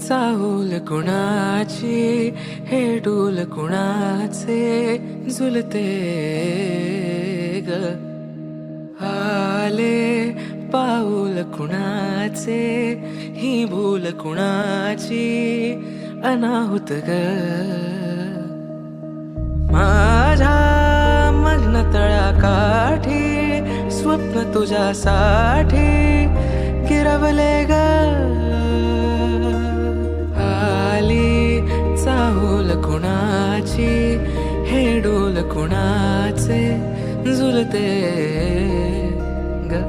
चाहूल कुणाची हे डूल कुणाचे झुलते ग आले पाऊल कुणाचे ही भूल कुणाची अनाहुत ग माझ्या मग्न तळाकाठी स्वप्न तुझ्यासाठी गिरवले ग आली चाहूल कुणाची हे डोल कुणाचे झुलते ग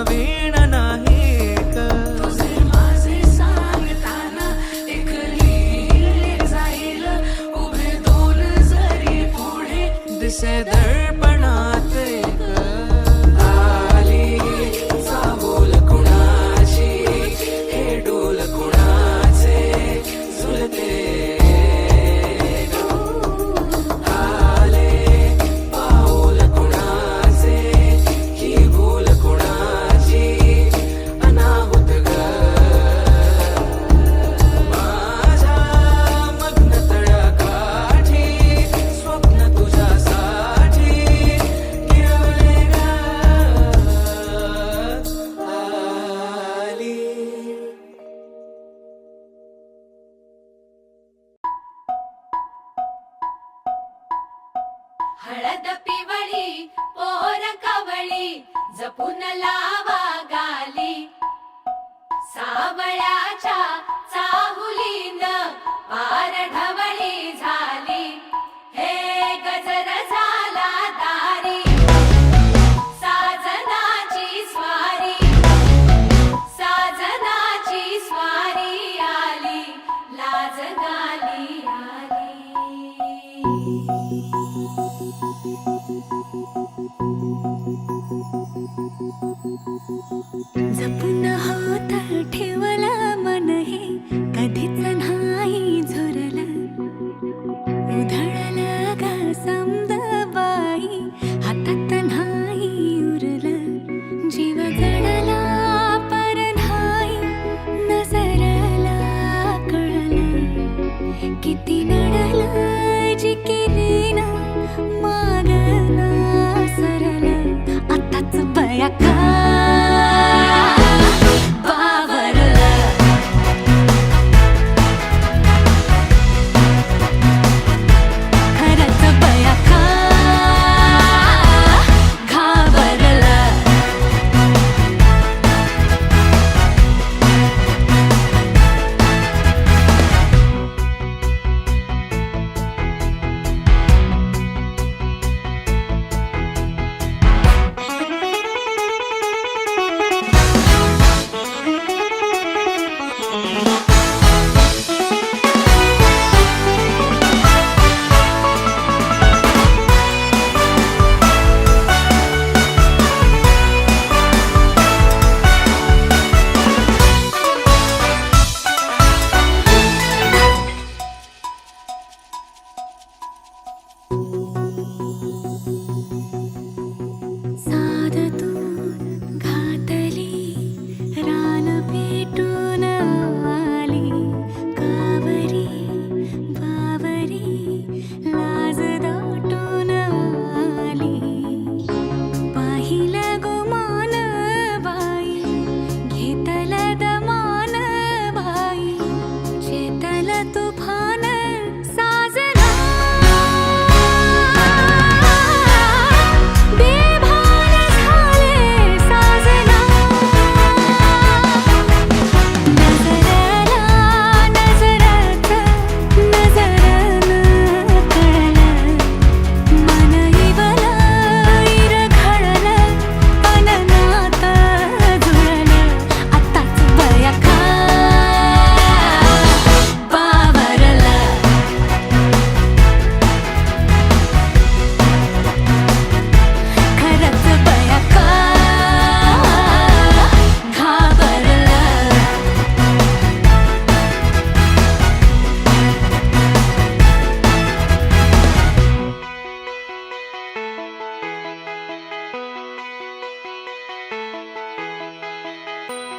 वीण नाही तुझे माझे सांगताना एक लिहिले जाईल उभे दोन जरी पुढे दिसे दर्पणात आली चाहूल कुणाची हे डोल कुणाचे झुलते हळद पिवळी पोर कवळी जपून लावा गाली सावळ्याच्या चाहुलीन पार ढवळी झाली हे गजर झाला दारी साजनाची स्वारी आली लाज गाली आली जपून होत ठेवला मन हे कधीच नाही झुरलं उधळलं ग समद बाई हातात नाही उरलं जीव जडला पर नाही नजरला कळलं किती नडलं जी केली ना मागना सरलं आताच बया का खरंच बया का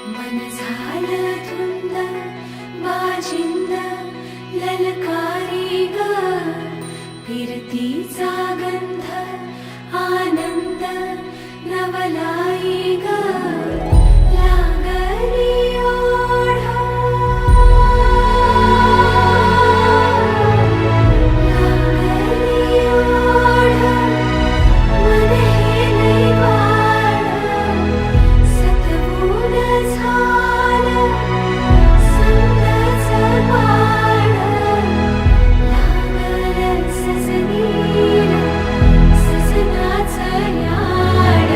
मन झालं धुंद बाजिंद ललकारी ग फिरतीचा गंध आनंद नवलाई ग लागली ओढा लागली ओढा मन हे लई वाढ सतबूड झालं समजाचं पाड लागलं सजनीला सजनाचं याड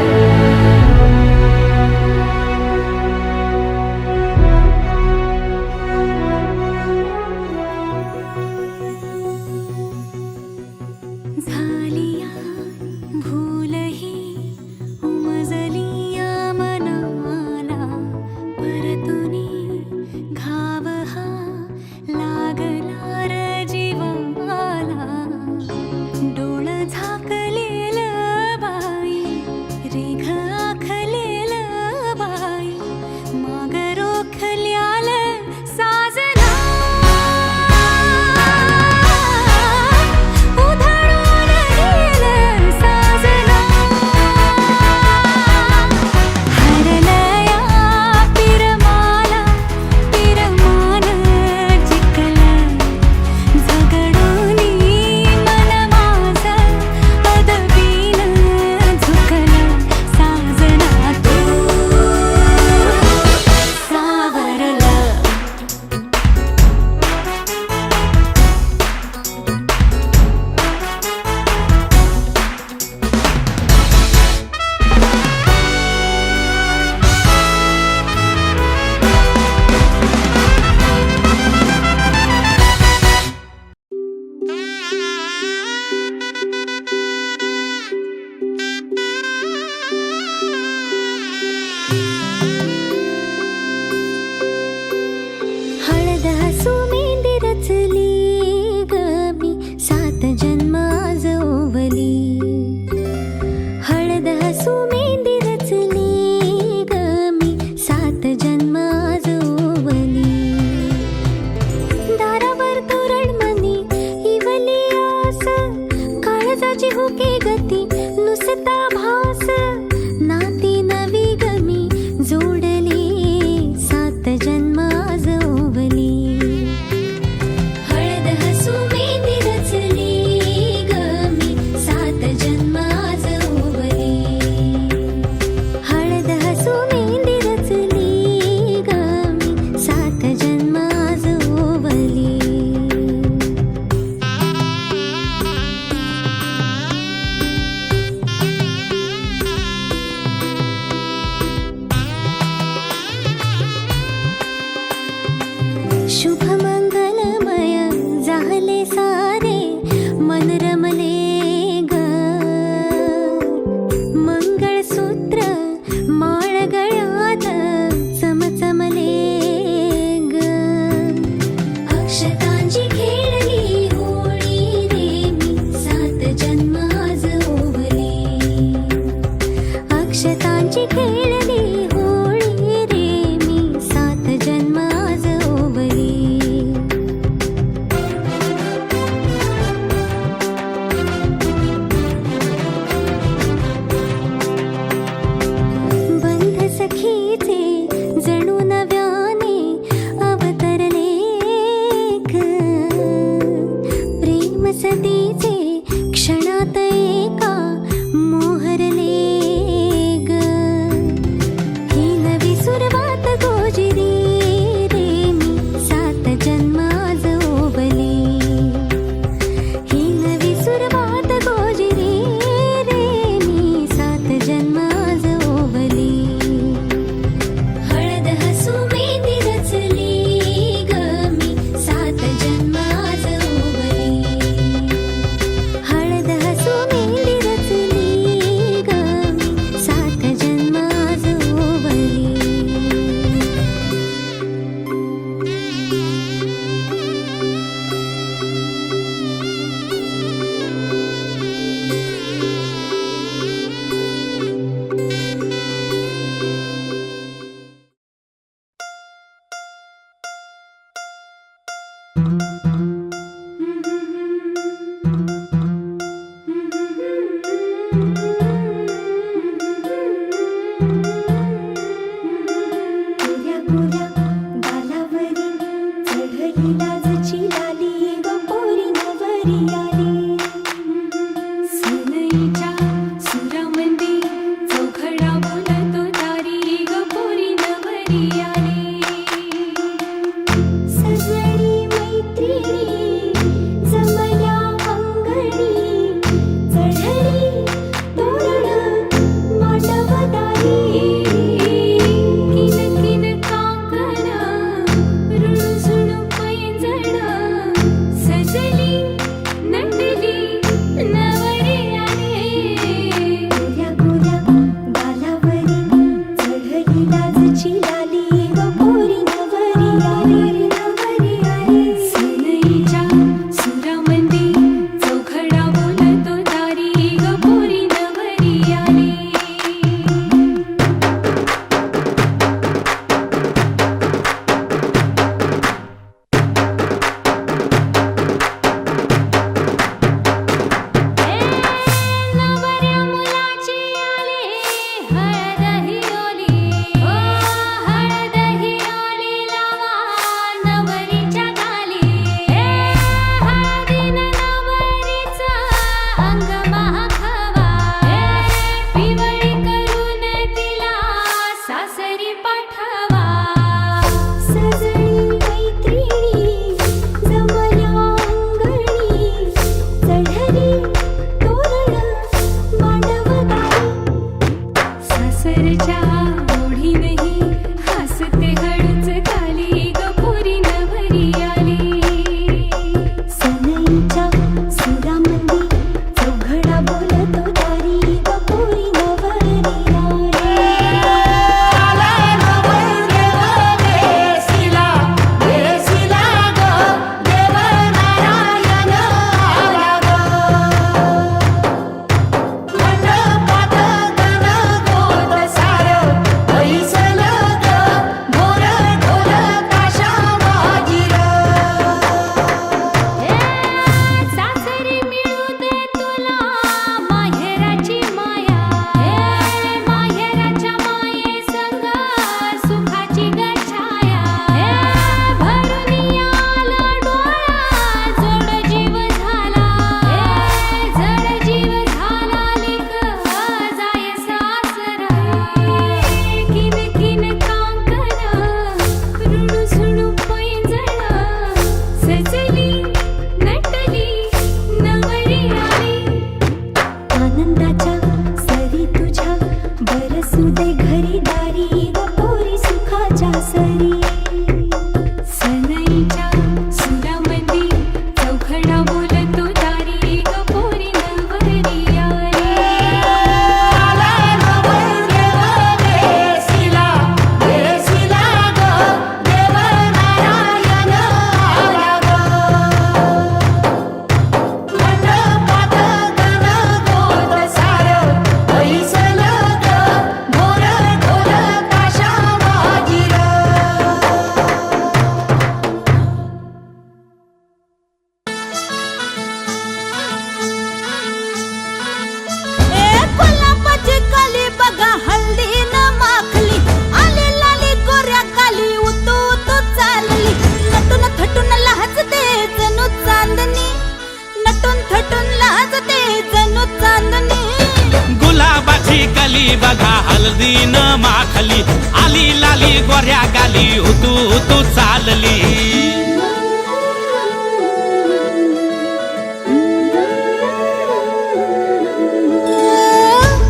गोऱ्या गालावरी चढली लाजची लाली ग पोरी नवरी आली. सनईच्या सुरामंदी चौघडा बोलतो दारी ग पोरी नवरी आली. सजनी मैत्रिणी जमल्या अंगणी चढली तोरण मांडवदारी. किन किन काकण रुणझुण पैंजण सजली नटली नवरी आली. गोऱ्या गोऱ्या गालावरी चढली लाजची लाली ग पोरी नवरी आली नवरी आली. सनईच्या सुरामंदी चौघडा बोलतो दारी ग पोरी नवरी आली. नवऱ्या मुलाची आली हळद ही ओली. ओ हळद ही ओली लावा नवरीच्या गाली. हळदीनं नवरीचं अंग महाखावा. पिवळी करून तिला सासरी पाठवा. सजनी मैत्रिणी जमल्या अंगणी चढली तोरण मांडवदारी. सासरच्या ओढीनही हसते हळूच खाली ग पोरी नवरी आली. सनईच्या सुरामंदी चौघडा बोलतो दारी ग पोरी नवरी आली. सासरी मिळू दे तुला माहेराची माया. माहेराच्या माये संग सुखाची गछाया. भरून आला डोळा जोड जीव झाला. जड जीव झाला लिक जाय सासरा. किन किन कांकण रुणझुण पैंजण सजली नटली नवरी आली. आनंदाच्या सरी तुझ्या बरसू दे घरी दारी ग पोरी सुखाच्या सरी. सनईच्या सुरामंदी चौघडा बोलतो दारी ग पोरी नवरी आली. गुलाबाची कली बघा हल्ली न माखली. आली लाली गोऱ्या काली उतू उतू चालली. नटून थटून लाजते जणू चांदणी. नटून थटून लाजते जणू चांदणी. गुलाबाची कली बघा हल्दी न माखली. आली लाली गोऱ्या गाली उतू उतू चालली.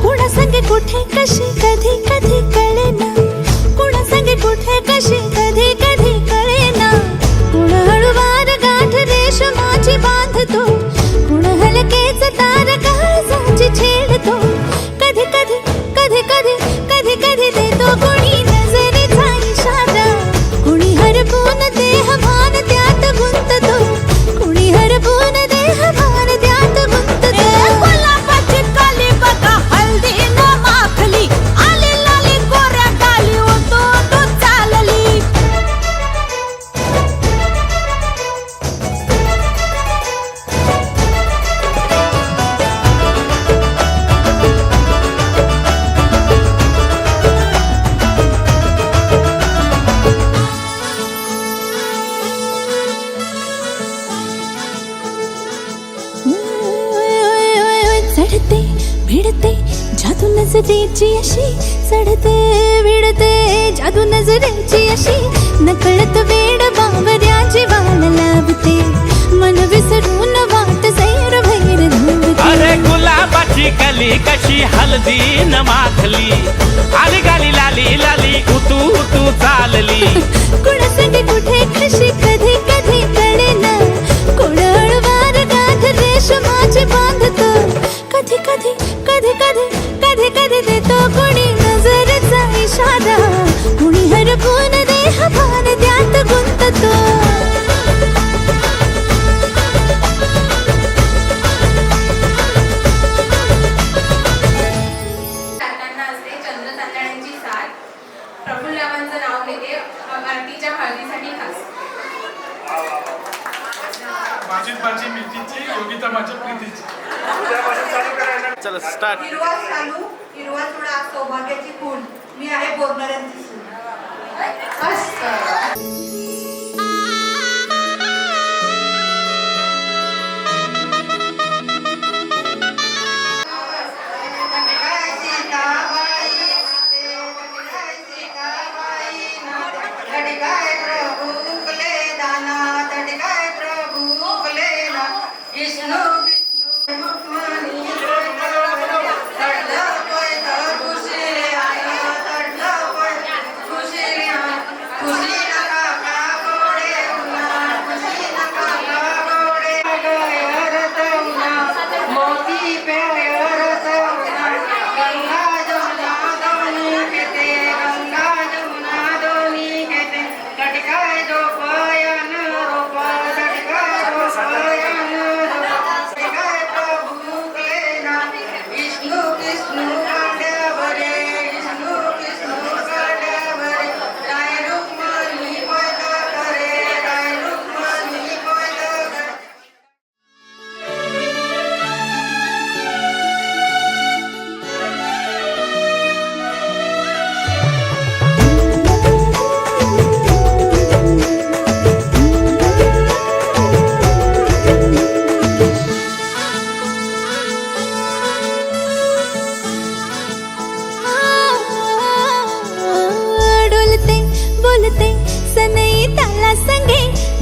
कुणा संगे कुठे कशी कधी कधी कळेना. कुणा संगे कुठे कशी कधी कधी कळेना. कुण हळूवार गाठ रेशमाची बांधतो. कुण हलकेच तार काळजाची छेडतो. कधी कधी कधी कधी कधी कधी देतो कुणी नजरेचा इशारा. कुणी हरपून देह हसतीची अशी चढते विडते जादू नजरेची अशी नकळत वेड बावऱ्या जीवाला लावते मन विसरून वाट सैर भैर धावते अरे गुलाबाची कली कशी हलदी न माखली आली गाली लाली लाली उतू उतू चालली कुणासंगे कुठे कशी कधी कधी कळेना कोळवार गाठ रेशमाची बांधतो कधी कधी कधी कधी कधी कधी देतो कोणी नजरेचा इशारा कुणी हरपून देह भान त्यात गुंततो तांदळांना असते चंद्र तांदळांची साथ प्रफुल्लावांचं नाव घेते आरतीच्या हळदीसाठी खास माझी मितीची योगिता माझ्या प्रीतीची चला स्टार्ट हिरवा चालू हिरवा चुडा सौभाग्याची खूण मी आहे बोलणाऱ्यांची सून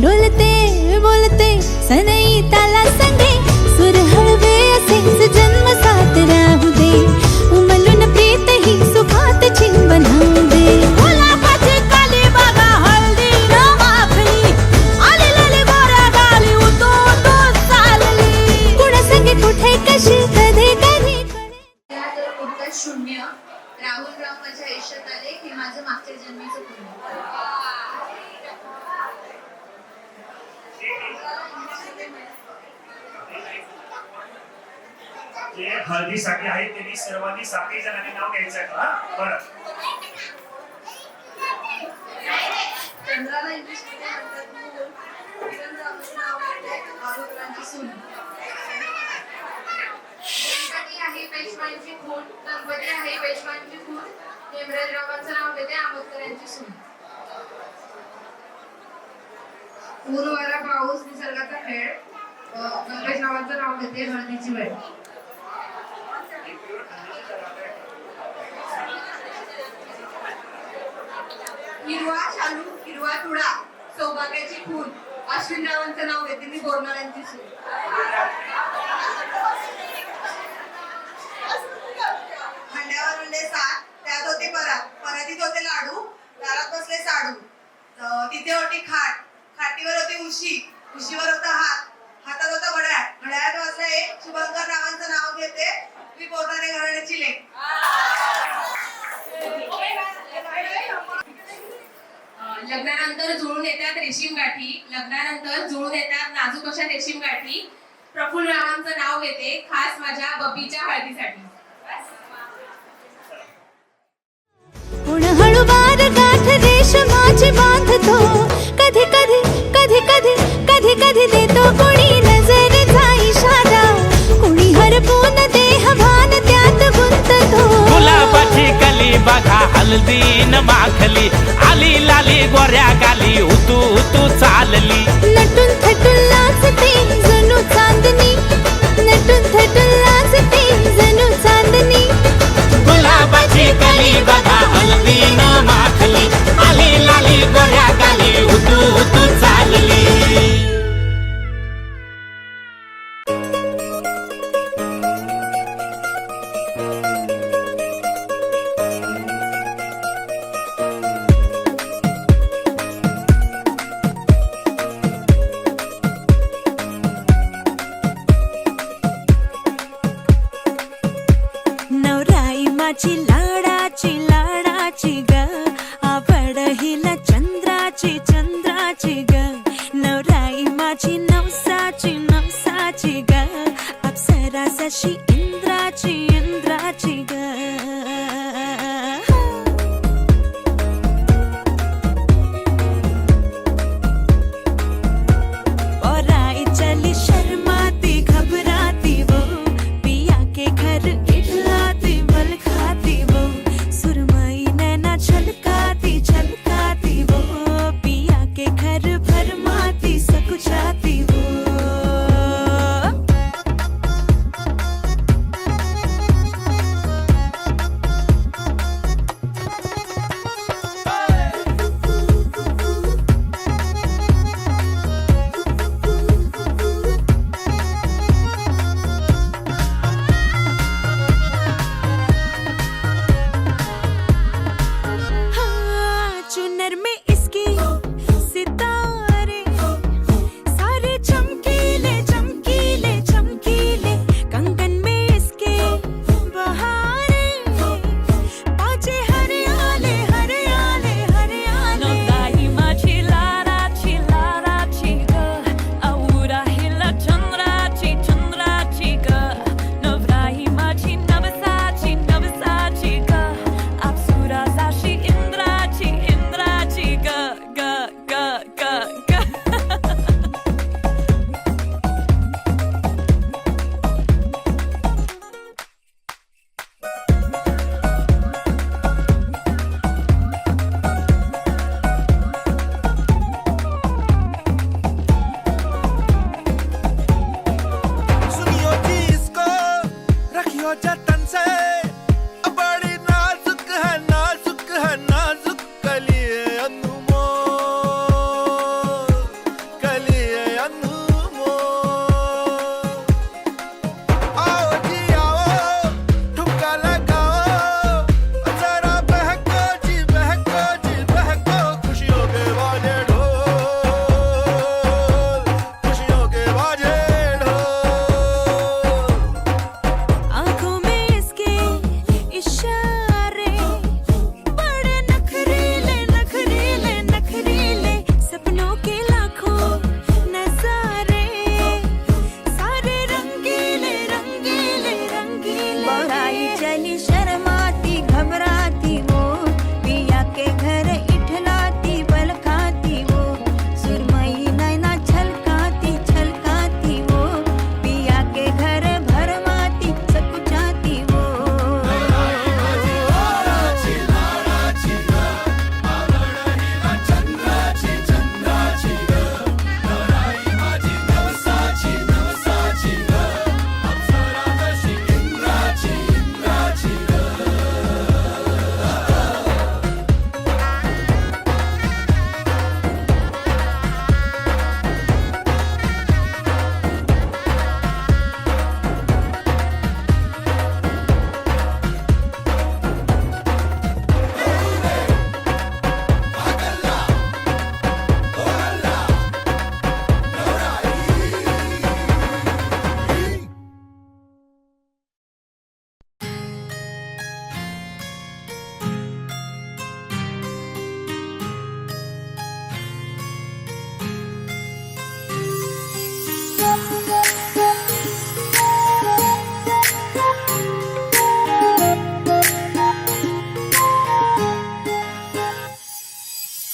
डोलते बोलते सनई ताला संगे सुर हळवे असेच जन्म साथ राहू दे उमलून प्रीत ही सुखात चिंबन होऊ दे गुलाबाची काली बघा हळदी न माखली आली लाली गोऱ्या गाली उतू उतू चालली कुणा संगे कुठे कशी कधी कधी उत्तर शून्य राहुल राव माझ्या आयुष्यात आले हे माझं मागच्या जन्मीचं पुण्य जे हळदीसाठी आहे त्यांनी सर्वांनी 7 जणांनी नाव घ्यायचं का बरं चंद्राला इंग्लिश मध्ये म्हणतात किरण रावचं नाव आहे आरोग्यांची सून गणपती आहे पेशवांची खून गणपती आहे पेशवांची खून हेमराज रावांचं नाव घेते आंबेडकर यांची सून ऊन वारा पाऊस निसर्गाचा खेळ गणेश रावांचं नाव घेते हळदीची वेळ हिरवा शालू हिरवा चुडा सौभाग्याची खूण अश्विन रावांचं नाव घेते मी बोलणाऱ्यांची सून खंड्यावर म्हणले सात त्यात होते परातीत होते लाडू दारात बसले साडू तिथे होती खाट खाटीवर होती उशीवर होता हातात होता घड्याळात वाजला एक शुभंकर रावांचं नाव घेते मी बोलणारे घराण्याची लेक लग्नानंतर जुळून येतात रेशीम गाठी लग्नानंतर जुळून येतात नाजूक अशा रेशीम गाठी प्रफुल्ल रावांचं नाव घेते खास माझ्या बबीच्या हळदीसाठी कुण हळूवार गाठ रेशमाची बांधतो कधी कधी कधी कधी कधी कधी देतो कोणी नजरेचा इशारा कुणी हरपून देह भान त्यात गुंततो गुलाबाची कली बघा हलदी न माखली आली लाली गोऱ्या गाली उतू उतू चालली नटून थटून लाजते जणू चांदणी नटून थटून लाजते जणू चांदणी गुलाब गाली बघा हळदीनं माखली आली लाली गोऱ्या गाली उतू उतू चालली नवराई माझी लाडाची लाडाची ग आवड हिला चंद्राची चंद्राची ग नवराई माझी नवसाची नवसाची ग अप्सरा जशी इंद्राची इंद्राची ग और आई चली शर्माती घबराती वो पिया के घर इठलाती बल खाती वो सुरमई नैना छलकाती छलकाती वो पिया के घर भरमाती सकुचाती वो हाँ, चुनर में इसकी सितारे सारे चमकीले चमकीले चमकीले कंगन में इसके बहारे बाजे हरियाले हरियाले हरियाले नवराई माझी लाडाची लाडाची ग औरा हिला चंद्राची चंद्राची ग नवराई माझी नवसाची नवसाची ग अप्सरा जशी इंद्राची इंद्राची ग ग ग ग ग सुनियो जी इसको रखियो जतन से बड़ी नाजुक है नाजुक कलिए अनमोल कलिए अनमोल आओ जी आओ ठुमका लगाओ जरा बहको जी बहको जी बहको खुशियों के बाजे ढोल खुशियों के बाजे ढोल आंखों में इसके इशारे बड़े नखरीले नखरीले नखरीले सपनों के लाखों नजारे सारे रंगीले रंगीले रंगीले बड़ाई चली शर्माती घबराती वो पिया के घर इठलाती बल खाती वो सुरमई नैना छलकाती छलकाती वो पिया के घर भरमाती सकुचाती वो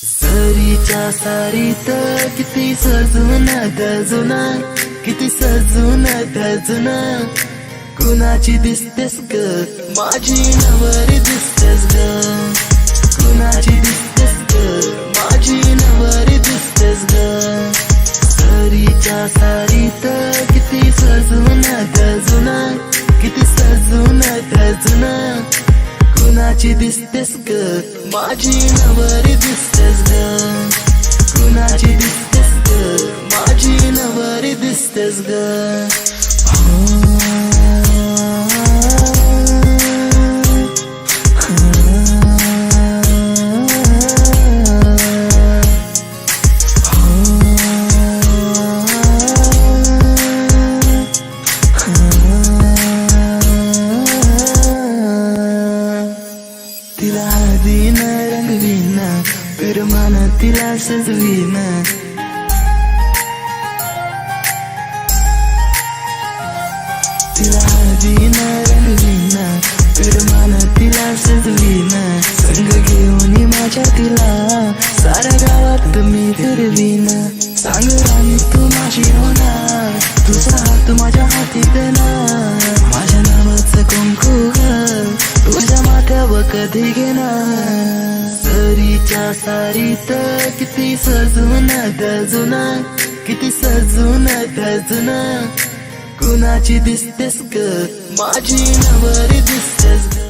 सरीच्या सारीत किती सजून गजुना किती सजून गजुना कुणाची दिसतेस ग माझी नवरी दिसतेस ग कुणाची दिसतेस ग माझी नवरी दिसतेस ग सरीच्या सारीत किती सजून गजुना किती सजून गजुना कुणाची कुणाची दिसतेस ग माझी नवरी दिसतेस ग कुणाची दिसतेस ग माझी नवरी दिसतेस ग तिला हळदीन रंगवीन पिरमान तिला सजवीन तिला हळदीन रंगवीन पिरमान तिला सजवीन संग घेऊन माझ्या तिला साऱ्या गावात मी फिरवीन सांग राणी तू माझी होणार तुझा हात माझ्या हाती देणार माझ्या नावाचं कुंकू ग तुझ्या माथ्यावर कधी घेणार सरीच्या सारीत किती सजून गजून किती सजून गजून कुणाची दिसतेस ग माझी नवरी दिसतेस ग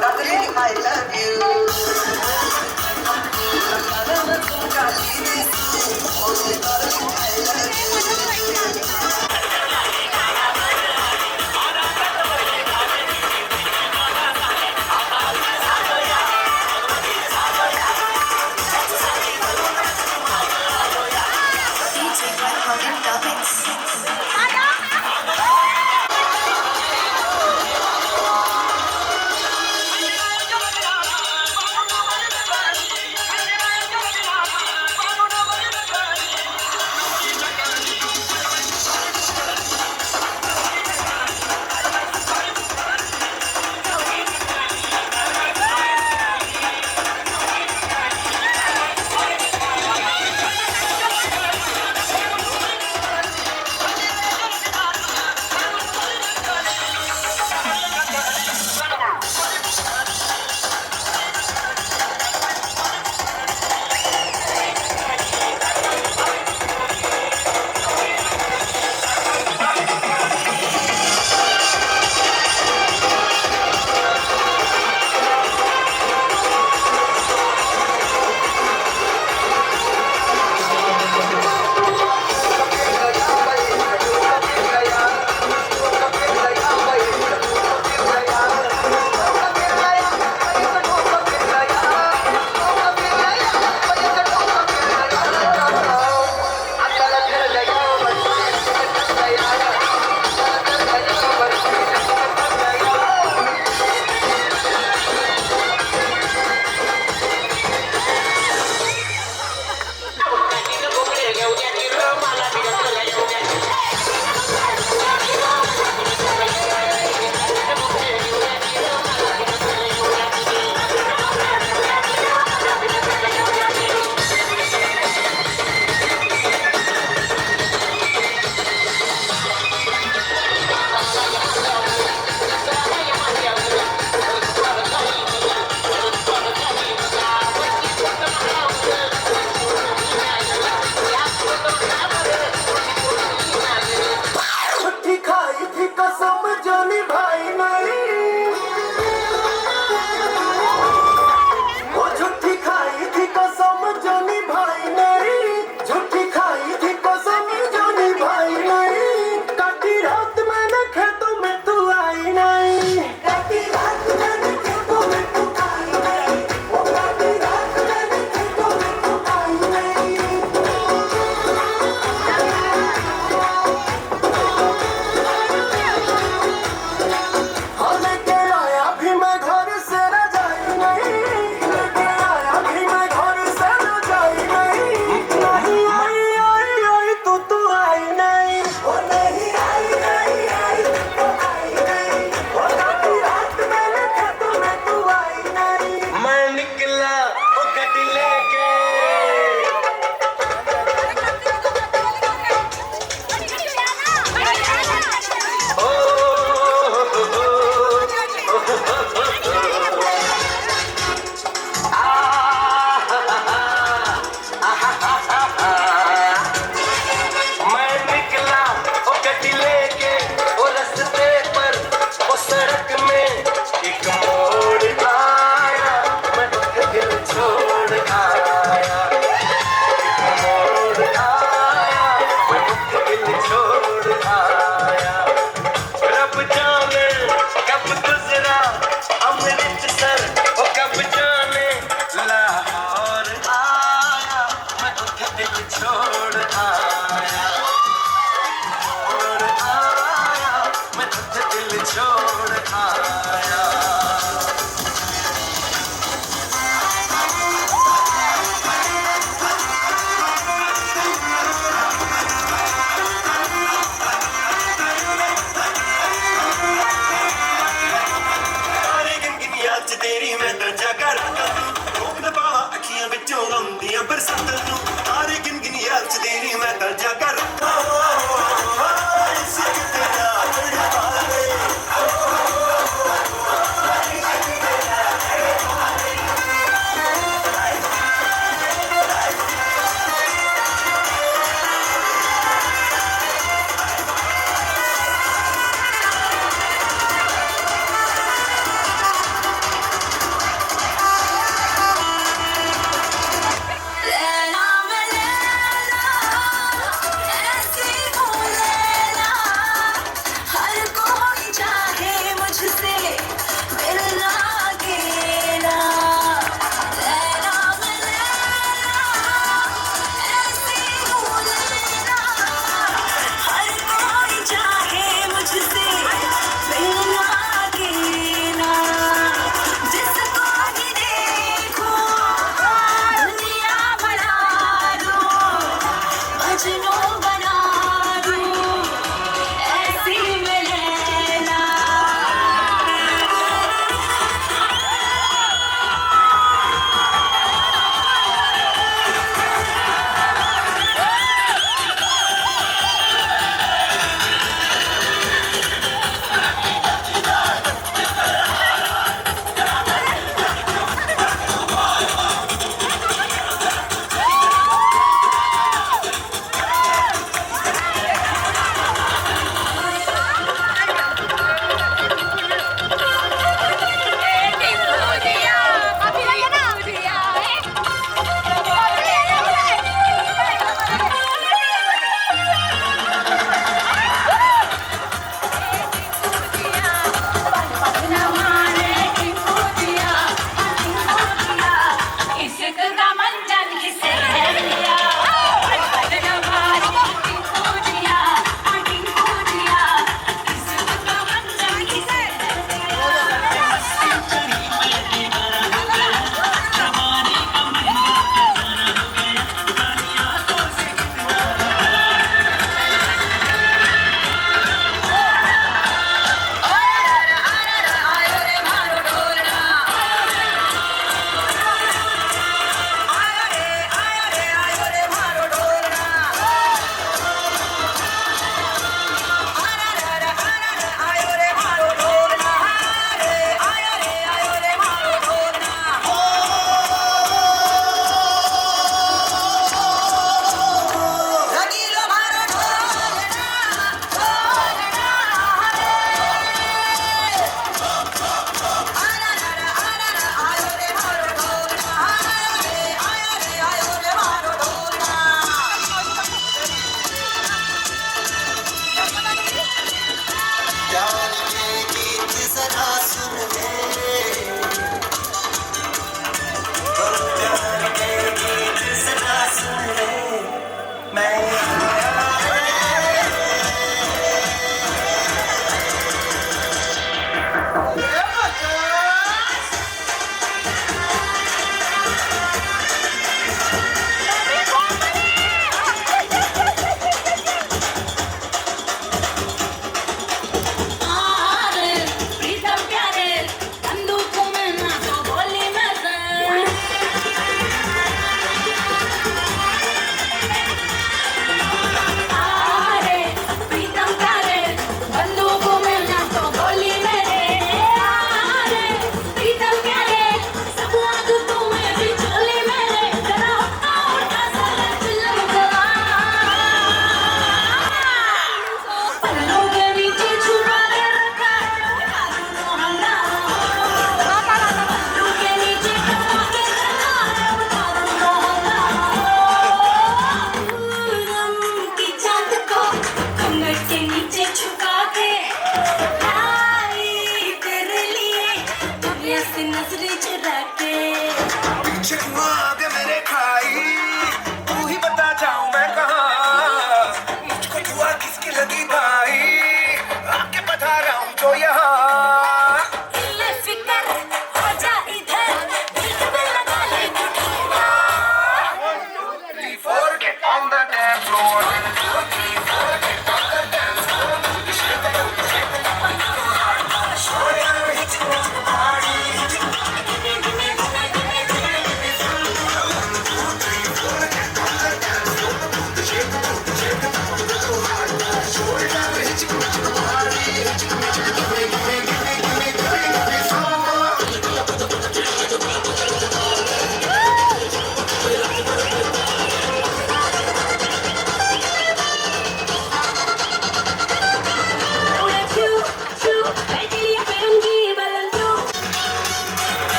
darling, I love you.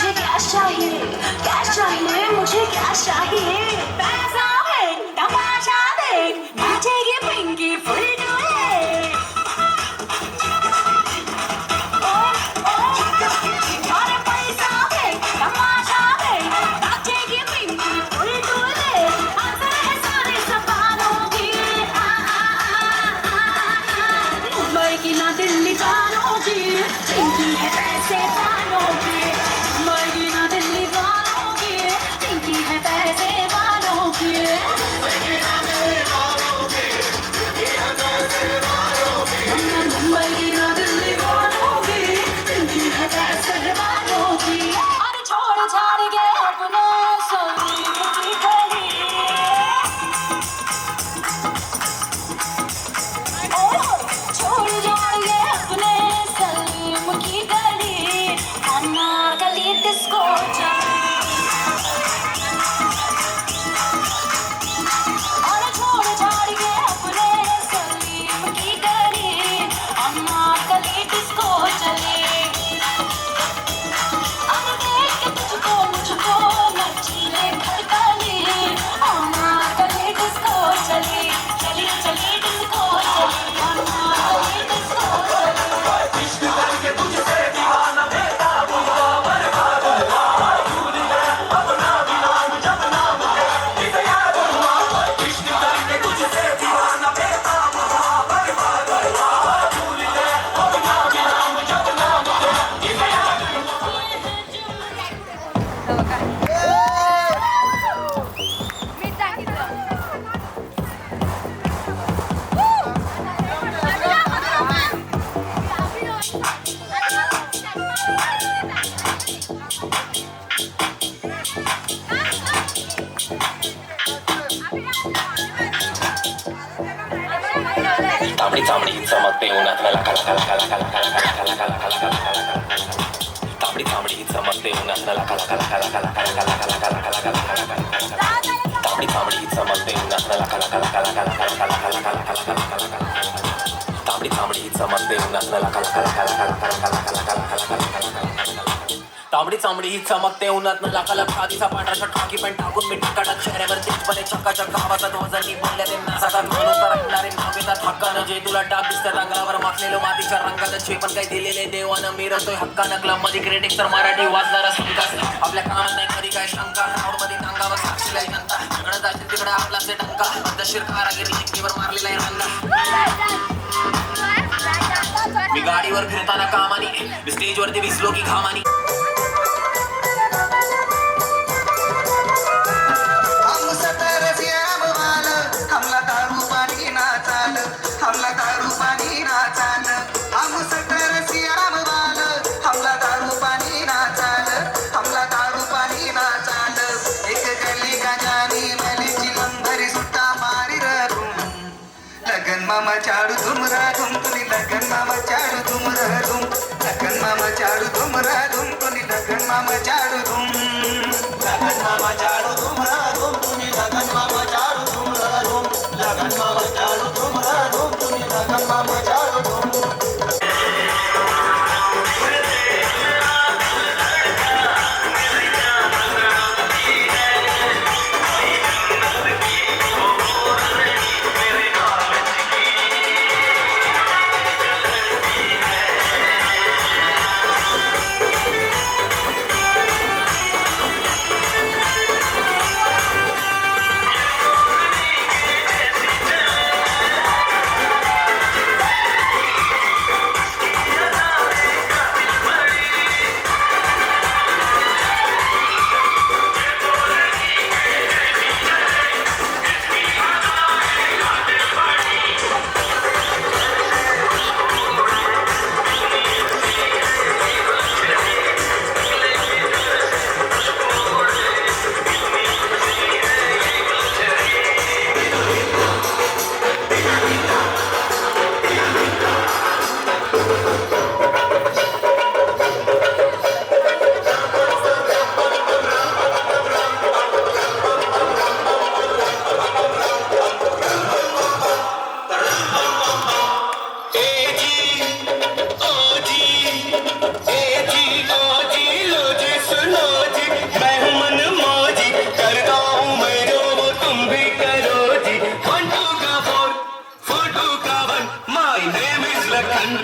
मुझे क्या चाहिए मुझे क्या चाहिए पैसा है तमाशा देख नाचेगी पिंकी फुल डोले अरे पैसा है तमाशा देख नाचेगी पिंकी फुल डोले आंसर है सारे सपनों की मुंबई की ना दिल्ली वालों की पिंकी है पैसे वालों की मुंबई की ना दिल्ली वालों की पिंकी है पैसे वालों की मुंबई की ना दिल्ली वालों की पिंकी है पैसे वालों की अरे छोड़ छाड़ के अपना संगीत की कली छोड़ जाइए अपने सलीम की गली अनारकली डिस्को और छोड़ जाइए अपने सलीम की गली अनारकली डिस्को चली अब देख के तुझको मुझको नचीले खड़कली अनारकली डिस्को चली चली चली डिस्को चली अनारकली डिस्को चली तांबडी तांबडी चमकते उन्हात मला काला काला काला काला काला काला काला काला काला काला काला तांबडी तांबडी चमकते उन्हात मला काला काला काला काला काला काला काला काला काला काला काला तांबडी तांबडी चमकते उन्हात मला काला काला काला काला काला काला काला काला काला काला तांबडी तांबडी चमकते उन्हात मला काला काला काला काला काला काला काला काला काला तांबडी चांबडी ही चमकते उन्हात मला काला खादीचा पांढरा शर्ट खाकी पॅन्ट टाकून मी टाकाटाक चेहऱ्यावर तेजपणे चक्काचक गावाचा ध्वजांनी बोलल्या ते नासाचा माणूस तरंगणारे नाव येतात हक्कानं जे तुला डाग दिसतं रंगावर माखलेलं मातीच्या रंगाचं जे पण काही दिलेले देवानं मिरवतोय हक्कानं क्लब मध्ये क्रिटिक्स तर मराठी वाचणारा संकास आपल्या कामात नाही कधी काय शंका राऊंड मध्ये टांगावर साक्षीला जनता तिकडं जायचं तिकडं आपला से टंका पद्धतशीर कारागिरी चिठ्ठीवर मारलेला आहे रंगा मी गाडीवर फिरताना कामानी मी स्टेजवरती विसलो की घामानी हम सतर श्याम वाल हमला दारू पाणी नाचाल हमला दारू पाणी नाचाल हम सतर श्याम वाल हमला दारू पाणी नाचाल हमला दारू पाणी नाचाल एक गली गजानी मलीची लंबरी सुट्टा मारी रघुम लगन मामा चाडू तुम राधुम तुनी लगन मामा चाडू तुम राधुम लगन मामा चाडू तुम राधुम तुनी लगन मामा चाडू तुम लगन मामा चाडू तुम राधुम तुनी लगन मामा चाडू तुम राधुम लगन मामा चाडू तुम राधुम तुनी लगन मामा चाडू तुम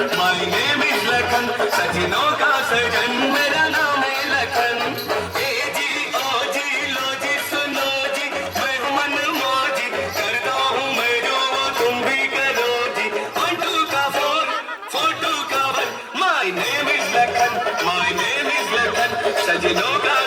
माय नेम इज लखन सजनों का सजन मेरा नाम है लखन ए जी ओ जी लो जी सुनो जी मैं हूँ मन मौजी करता हूँ मैं जो वो तुम भी करो जी 1 2 का 4 4 2 का 1 माय नेम इज लखन सजनों का